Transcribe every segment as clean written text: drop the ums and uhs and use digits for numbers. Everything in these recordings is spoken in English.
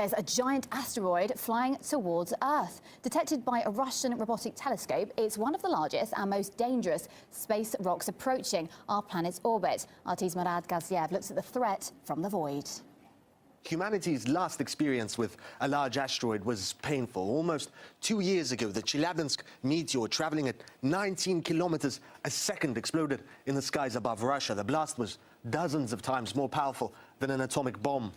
There's a giant asteroid flying towards Earth. Detected by a Russian robotic telescope, it's one of the largest and most dangerous space rocks approaching our planet's orbit. RT's Murad Gaziev looks at the threat from the void. Humanity's last experience with a large asteroid was painful. Almost 2 years ago, the BINSK meteor, traveling at 19 kilometers a second, exploded in the skies above Russia. The blast was dozens of times more powerful than an atomic bomb.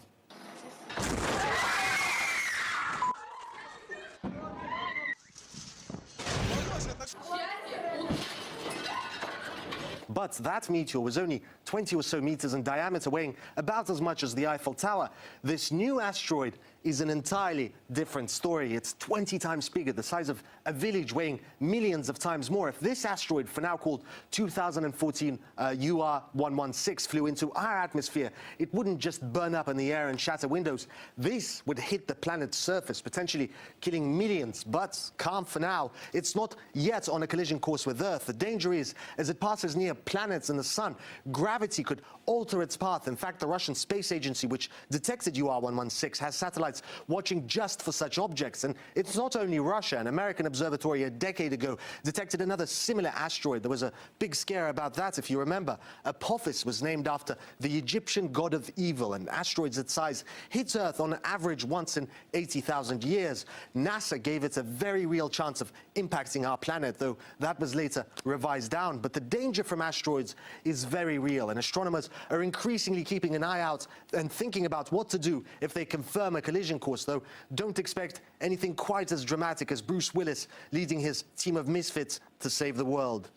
But that meteor was only 20 or so meters in diameter, weighing about as much as the Eiffel Tower. This new asteroid is an entirely different story. It's 20 times bigger, the size of a village, weighing millions of times more. If this asteroid, for now called 2014 UR116, flew into our atmosphere, it wouldn't just burn up in the air and shatter windows. This would hit the planet's surface, potentially killing millions. But calm for now. It's not yet on a collision course with Earth. The danger is, as it passes near planets and the sun, gravity could alter its path. In fact, the Russian Space Agency, which detected UR116, has satellites watching just for such objects. And it's not only Russia. An American observatory a decade ago detected another similar asteroid. There was a big scare about that, if you remember. Apophis was named after the Egyptian god of evil, and asteroids its size hit Earth on average once in 80,000 years. NASA gave it a very real chance of impacting our planet, though that was later revised down. But the danger from asteroids is very real, and astronomers are increasingly keeping an eye out and thinking about what to do if they confirm a collision course, though don't expect anything quite as dramatic as Bruce Willis leading his team of misfits to save the world.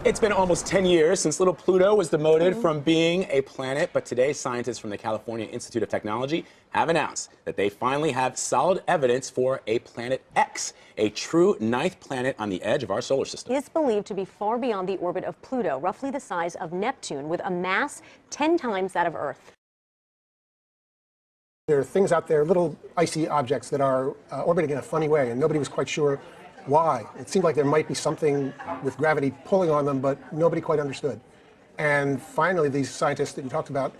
It's been almost 10 years since little Pluto was demoted from being a planet, but today scientists from the California Institute of Technology have announced that they finally have solid evidence for a planet X, a true ninth planet on the edge of our solar system. It's believed to be far beyond the orbit of Pluto, roughly the size of Neptune, with a mass 10 times that of Earth. There are things out there, little icy objects that are orbiting in a funny way, and nobody was quite sure why. It seemed like there might be something with gravity pulling on them, but nobody quite understood. And finally, these scientists that you talked about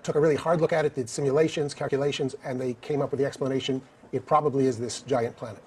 took a really hard look at it, did simulations, calculations, and they came up with the explanation. It probably is this giant planet.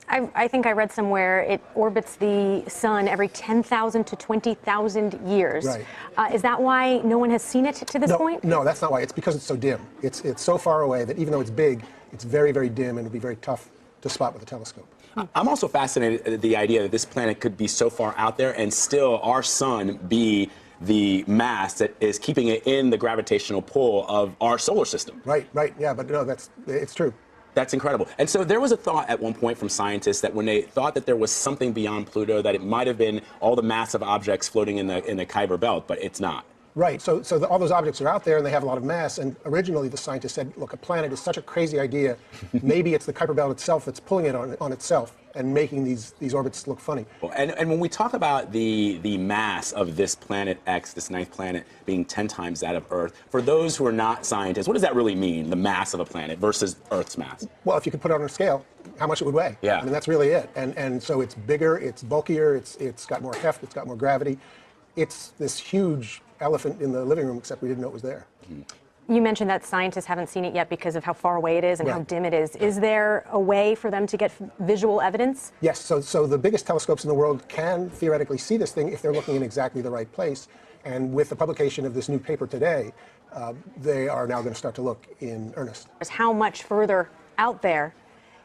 I think I read somewhere it orbits the sun every 10,000 to 20,000 years. Right. Is that why no one has seen it to this point? No, that's not why. It's because it's so dim. It's so far away that even though it's big, it's very, very dim, and it'll be very tough to spot with a telescope. I'm also fascinated at the idea that this planet could be so far out there and still our sun be the mass that is keeping it in the gravitational pull of our solar system. Right, yeah, but no, it's true. That's incredible. And so there was a thought at one point from scientists that when they thought that there was something beyond Pluto, that it might have been all the massive objects floating in the Kuiper Belt, but it's not. Right, so all those objects are out there and they have a lot of mass, and originally the scientists said, look, a planet is such a crazy idea, maybe it's the Kuiper Belt itself that's pulling it on itself and making these orbits look funny. And when we talk about the mass of this planet X, this ninth planet, being 10 times that of Earth, for those who are not scientists, what does that really mean, the mass of a planet versus Earth's mass? Well, if you could put it on a scale, how much it would weigh. Yeah. I mean, that's really it. And so it's bigger, it's bulkier, it's got more heft, it's got more gravity. It's this huge elephant in the living room, except we didn't know it was there. You mentioned that scientists haven't seen it yet because of how far away it is and how dim it is. Is there a way for them to get visual evidence? Yes, so the biggest telescopes in the world can theoretically see this thing if they're looking in exactly the right place. And with the publication of this new paper today, they are now going to start to look in earnest. How much further out there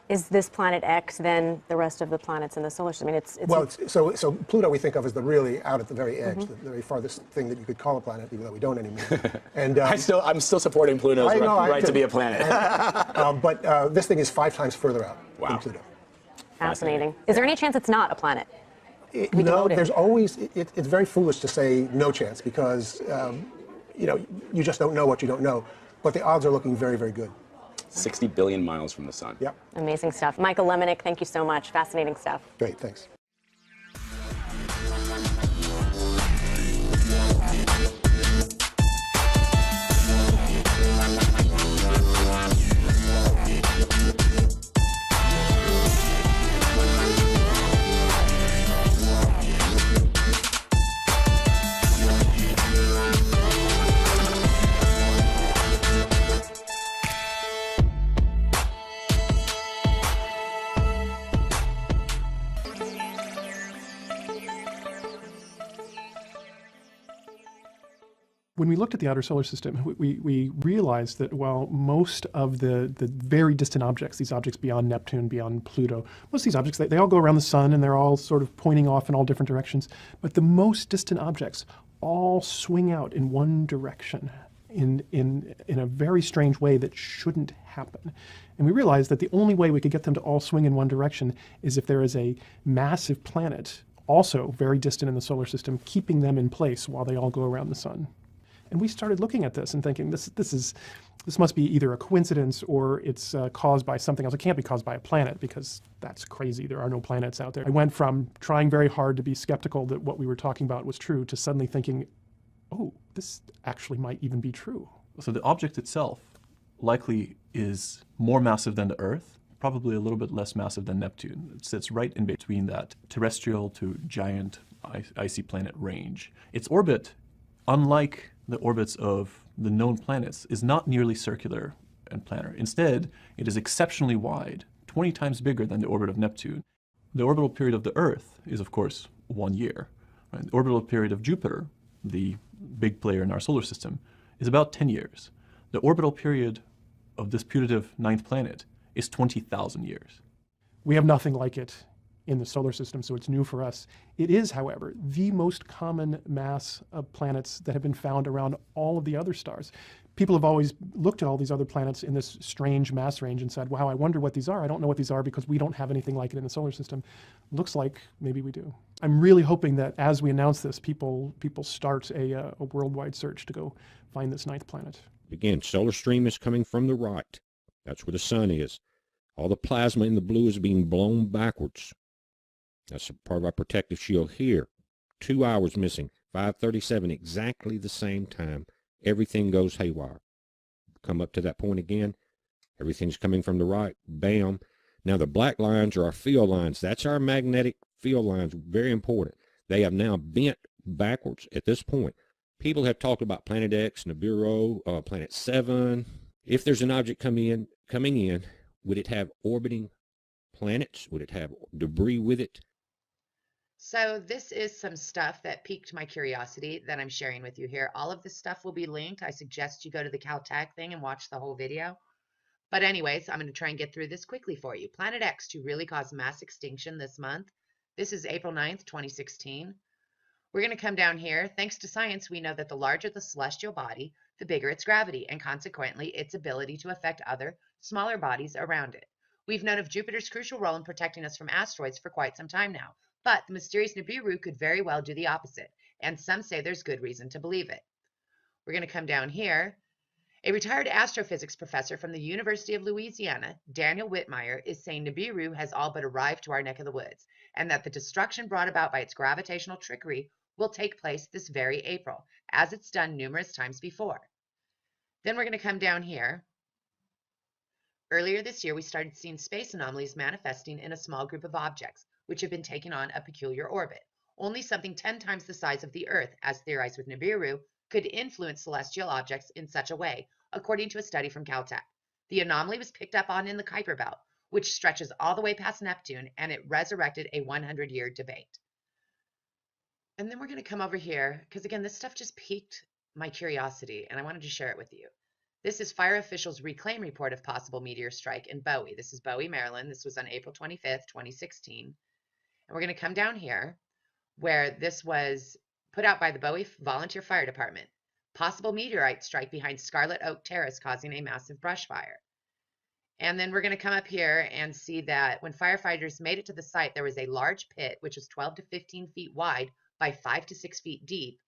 is this planet X than the rest of the planets in the solar system? I mean, so Pluto we think of as the really out at the very edge, the very farthest thing that you could call a planet, even though we don't anymore. And I'm still supporting Pluto's right to be a planet. But this thing is 5 times further out than Pluto. Fascinating. Is there any chance it's not a planet? No, there's always. It's very foolish to say no chance because you just don't know what you don't know. But the odds are looking very, very good. 60 billion miles from the sun. Yep. Amazing stuff. Michael Lemonick, thank you so much. Fascinating stuff. Great, thanks. When we looked at the outer solar system, we realized that while most of the very distant objects, these objects beyond Neptune, beyond Pluto, most of these objects, they all go around the sun and they're all sort of pointing off in all different directions. But the most distant objects all swing out in one direction in a very strange way that shouldn't happen. And we realized that the only way we could get them to all swing in one direction is if there is a massive planet, also very distant in the solar system, keeping them in place while they all go around the sun. And we started looking at this and thinking, this must be either a coincidence or it's caused by something else. It can't be caused by a planet because that's crazy. There are no planets out there. I went from trying very hard to be skeptical that what we were talking about was true to suddenly thinking, oh, this actually might even be true. So the object itself likely is more massive than the Earth, probably a little bit less massive than Neptune. It sits right in between that terrestrial to giant icy planet range. Its orbit, unlike the orbits of the known planets, is not nearly circular and planar. Instead, it is exceptionally wide, 20 times bigger than the orbit of Neptune. The orbital period of the Earth is, of course, 1 year. Right? The orbital period of Jupiter, the big player in our solar system, is about 10 years. The orbital period of this putative ninth planet is 20,000 years. We have nothing like it in the solar system, so it's new for us. It is, however, the most common mass of planets that have been found around all of the other stars. People have always looked at all these other planets in this strange mass range and said, wow, I wonder what these are. I don't know what these are because we don't have anything like it in the solar system. Looks like maybe we do. I'm really hoping that as we announce this, people start a worldwide search to go find this ninth planet. Again, solar stream is coming from the right. That's where the sun is. All the plasma in the blue is being blown backwards. That's a part of our protective shield here. 2 hours missing, 5:37, exactly the same time. Everything goes haywire. Come up to that point again. Everything's coming from the right. Bam. Now the black lines are our field lines. That's our magnetic field lines. Very important. They have now bent backwards at this point. People have talked about Planet X, Nibiru, Planet 7. If there's an object coming in, would it have orbiting planets? Would it have debris with it? So this is some stuff that piqued my curiosity that I'm sharing with you here. All of this stuff will be linked. I suggest you go to the Caltech thing and watch the whole video. But anyways, I'm going to try and get through this quickly for you. Planet X to really cause mass extinction this month. This is April 9th, 2016. We're going to come down here. Thanks to science, we know that the larger the celestial body, the bigger its gravity, and consequently its ability to affect other, smaller bodies around it. We've known of Jupiter's crucial role in protecting us from asteroids for quite some time now. But the mysterious Nibiru could very well do the opposite, and some say there's good reason to believe it. We're going to come down here. A retired astrophysics professor from the University of Louisiana, Daniel Whitmire, is saying Nibiru has all but arrived to our neck of the woods, and that the destruction brought about by its gravitational trickery will take place this very April, as it's done numerous times before. Then we're going to come down here. Earlier this year, we started seeing space anomalies manifesting in a small group of objects, which have been taking on a peculiar orbit. Only something 10 times the size of the Earth, as theorized with Nibiru, could influence celestial objects in such a way, according to a study from Caltech. The anomaly was picked up on in the Kuiper Belt, which stretches all the way past Neptune, and it resurrected a 100-year debate. And then we're going to come over here, because again, this stuff just piqued my curiosity, and I wanted to share it with you. This is fire officials' reclaim report of possible meteor strike in Bowie. This is Bowie, Maryland. This was on April 25th, 2016. And we're going to come down here where this was put out by the Bowie Volunteer Fire Department. Possible meteorite strike behind Scarlet Oak Terrace causing a massive brush fire. And then we're going to come up here and see that when firefighters made it to the site, there was a large pit, which was 12 to 15 feet wide by 5 to 6 feet deep.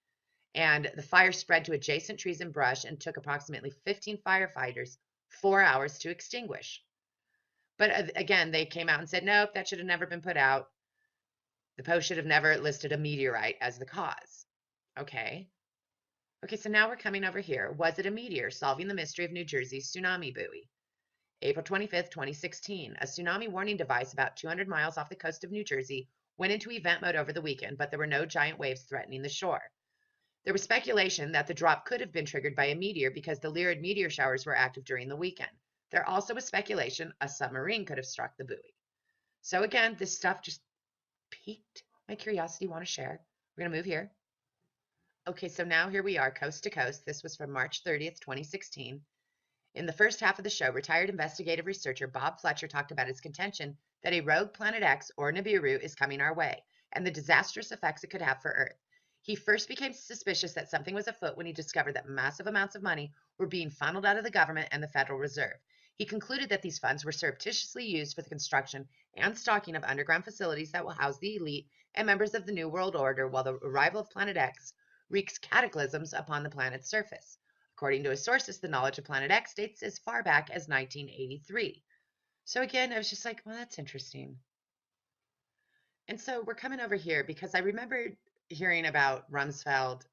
And the fire spread to adjacent trees and brush and took approximately 15 firefighters 4 hours to extinguish. But again, they came out and said, nope, that should have never been put out. The post should have never listed a meteorite as the cause. Okay, so now we're coming over here. Was it a meteor? Solving the mystery of New Jersey's tsunami buoy. April 25th, 2016. A tsunami warning device about 200 miles off the coast of New Jersey went into event mode over the weekend, but there were no giant waves threatening the shore. There was speculation that the drop could have been triggered by a meteor because the Lyrid meteor showers were active during the weekend. There also was speculation a submarine could have struck the buoy. So again, this stuff just piqued my curiosity, want to share. We're going to move here. Okay, so now here we are, coast to coast. This was from March 30th, 2016. In the first half of the show, retired investigative researcher Bob Fletcher talked about his contention that a rogue Planet X or Nibiru is coming our way and the disastrous effects it could have for Earth. He first became suspicious that something was afoot when he discovered that massive amounts of money were being funneled out of the government and the Federal Reserve. He concluded that these funds were surreptitiously used for the construction and stocking of underground facilities that will house the elite and members of the New World Order, while the arrival of Planet X wreaks cataclysms upon the planet's surface. According to his sources, the knowledge of Planet X dates as far back as 1983. So again, I was just like, well, that's interesting. And so we're coming over here because I remembered hearing about Rumsfeld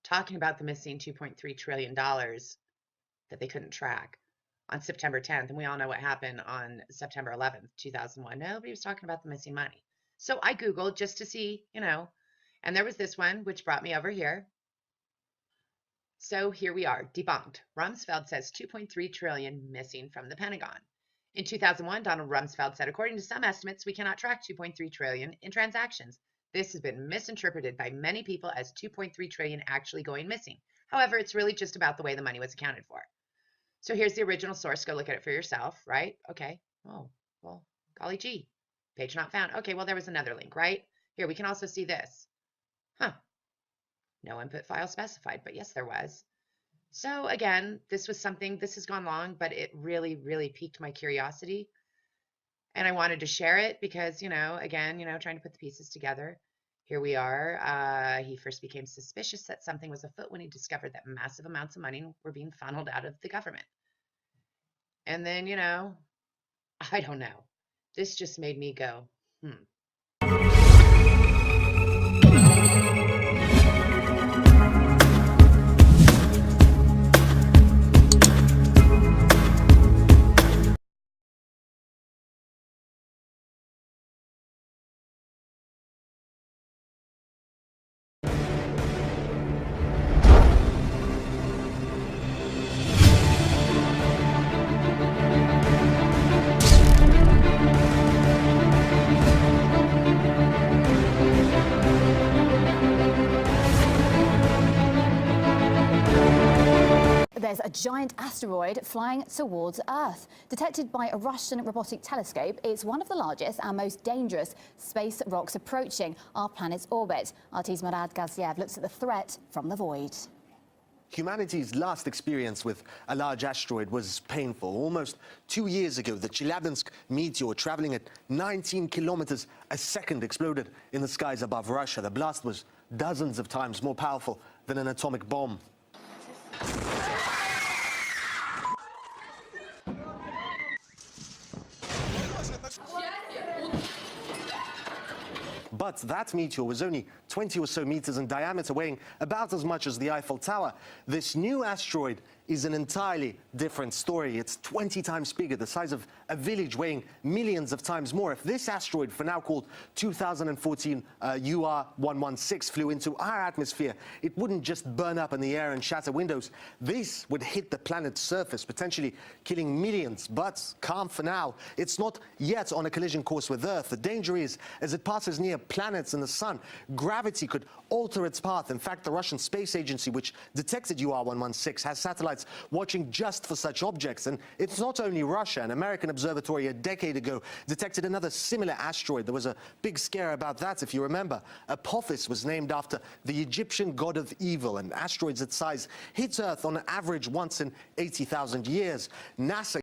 talking about the missing $2.3 trillion that they couldn't track on September 10th. And we all know what happened on September 11th, 2001. Nobody was talking about the missing money. So I Googled just to see, and there was this one, which brought me over here. So here we are, debunked. Rumsfeld says 2.3 trillion missing from the Pentagon. In 2001, Donald Rumsfeld said, according to some estimates, we cannot track 2.3 trillion in transactions. This has been misinterpreted by many people as 2.3 trillion actually going missing. However, it's really just about the way the money was accounted for. So here's the original source. Go look at it for yourself, right? Okay. Oh, well, golly gee. Page not found. Okay, well, there was another link, right? Here, we can also see this. Huh. No input file specified, but yes, there was. So again, this has gone long, but it really, really piqued my curiosity. And I wanted to share it because, again, trying to put the pieces together. Here we are. He first became suspicious that something was afoot when he discovered that massive amounts of money were being funneled out of the government. And then, I don't know. This just made me go, There's a giant asteroid flying towards Earth. Detected by a Russian robotic telescope, it's one of the largest and most dangerous space rocks approaching our planet's orbit. RT's Murad Gaziev looks at the threat from the void. Humanity's last experience with a large asteroid was painful. Almost 2 years ago, the BINSK meteor, traveling at 19 kilometers a second, exploded in the skies above Russia. The blast was dozens of times more powerful than an atomic bomb. But that meteor was only 20 or so meters in diameter, weighing about as much as the Eiffel Tower. This new asteroid is an entirely different story. It's 20 times bigger, the size of a village, weighing millions of times more. If this asteroid, for now called 2014 UR116, flew into our atmosphere, it wouldn't just burn up in the air and shatter windows. This would hit the planet's surface, potentially killing millions. But calm for now. It's not yet on a collision course with Earth. The danger is, as it passes near planets and the sun, gravity could alter its path. In fact, the Russian Space Agency, which detected UR116, has satellites watching just for such objects. And it's not only Russia. An American observatory a decade ago detected another similar asteroid. There was a big scare about that, if you remember. Apophis was named after the Egyptian god of evil, and asteroids its size hit Earth on average once in 80,000 years. NASA